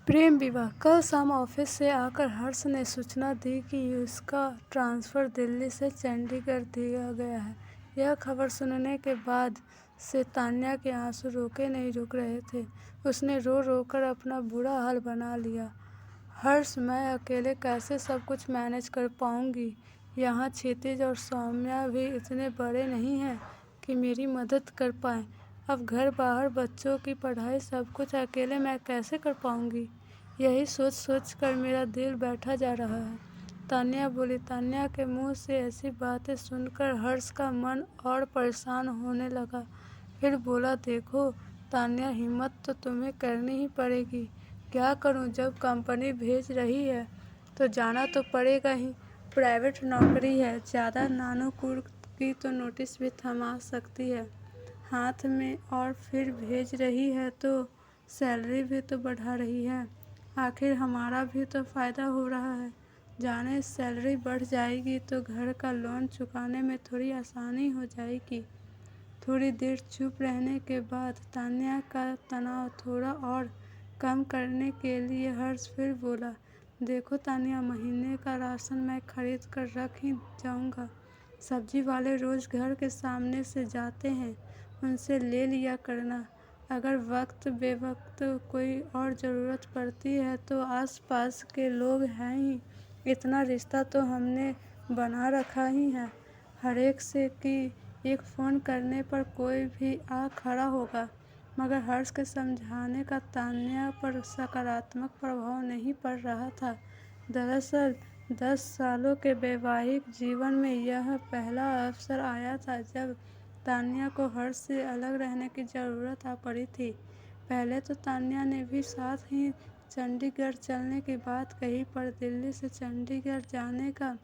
प्रेम विवाह। कल शाम ऑफिस से आकर हर्ष ने सूचना दी कि उसका ट्रांसफर दिल्ली से चंडीगढ़ दिया गया है। यह खबर सुनने के बाद से तान्या के आंसू रुक रहे थे। उसने रो रो कर अपना बुरा हाल बना लिया। हर्ष, मैं अकेले कैसे सब कुछ मैनेज कर पाऊंगी? यहाँ क्षितिज और सौम्या भी इतने बड़े नहीं हैं कि मेरी मदद कर पाएं। अब घर बाहर, बच्चों की पढ़ाई, सब कुछ अकेले मैं कैसे कर पाऊंगी? यही सोच सोच कर मेरा दिल बैठा जा रहा है, तान्या बोली। तान्या के मुंह से ऐसी बातें सुनकर हर्ष का मन और परेशान होने लगा। फिर बोला, देखो तान्या, हिम्मत तो तुम्हें करनी ही पड़ेगी। क्या करूं? जब कंपनी भेज रही है तो जाना तो पड़ेगा ही। प्राइवेट नौकरी है, ज़्यादा नानुकुर की तो नोटिस भी थमा सकती है हाथ में, और फिर भेज रही है तो सैलरी भी तो बढ़ा रही है। आखिर हमारा भी तो फ़ायदा हो रहा है। जाने सैलरी बढ़ जाएगी तो घर का लोन चुकाने में थोड़ी आसानी हो जाएगी। थोड़ी देर चुप रहने के बाद तान्या का तनाव थोड़ा और कम करने के लिए हर्ष फिर बोला, देखो तान्या, महीने का राशन मैं खरीद कर रख ही जाऊंगा। सब्जी वाले रोज़ घर के सामने से जाते हैं, उनसे ले लिया करना। अगर वक्त बेवक्त कोई और ज़रूरत पड़ती है तो आस पास के लोग हैं ही, इतना रिश्ता तो हमने बना रखा ही है हर एक से कि एक फ़ोन करने पर कोई भी आ खड़ा होगा। मगर हर्ष के समझाने का तान्या पर सकारात्मक प्रभाव नहीं पड़ रहा था। दरअसल 10 सालों के वैवाहिक जीवन में यह पहला अवसर आया था जब तान्या को हर्ष से अलग रहने की ज़रूरत आ पड़ी थी। पहले तो तान्या ने भी साथ ही चंडीगढ़ चलने की बात कही, पर दिल्ली से चंडीगढ़ जाने का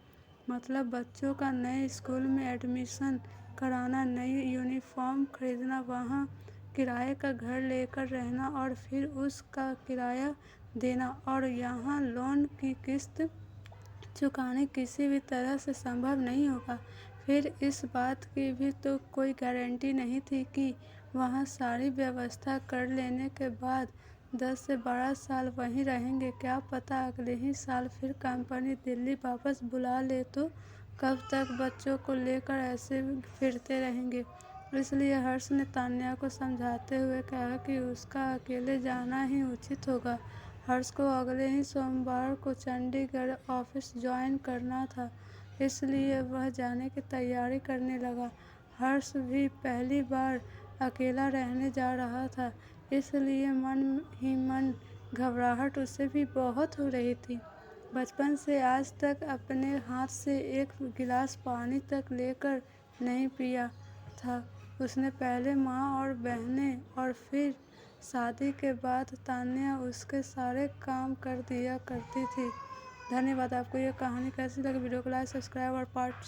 मतलब बच्चों का नए स्कूल में एडमिशन कराना, नई यूनिफॉर्म खरीदना, वहाँ किराए का घर लेकर रहना और फिर उसका किराया देना, और यहाँ लोन की किस्त चुकाने किसी भी तरह से संभव नहीं होगा। फिर इस बात की भी तो कोई गारंटी नहीं थी कि वहाँ सारी व्यवस्था कर लेने के बाद 10 से 12 साल वहीं रहेंगे। क्या पता अगले ही साल फिर कंपनी दिल्ली वापस बुला ले, तो कब तक बच्चों को लेकर ऐसे फिरते रहेंगे। इसलिए हर्ष ने तान्या को समझाते हुए कहा कि उसका अकेले जाना ही उचित होगा। हर्ष को अगले ही सोमवार को चंडीगढ़ ऑफिस ज्वाइन करना था, इसलिए वह जाने की तैयारी करने लगा। हर्ष भी पहली बार अकेला रहने जा रहा था, इसलिए मन ही मन घबराहट उसे भी बहुत हो रही थी। बचपन से आज तक अपने हाथ से एक गिलास पानी तक लेकर नहीं पिया था उसने। पहले माँ और बहनें, और फिर शादी के बाद तान्या उसके सारे काम कर दिया करती थी। धन्यवाद। आपको यह कहानी कैसी लगी? वीडियो को लाइक, सब्सक्राइब और पार्ट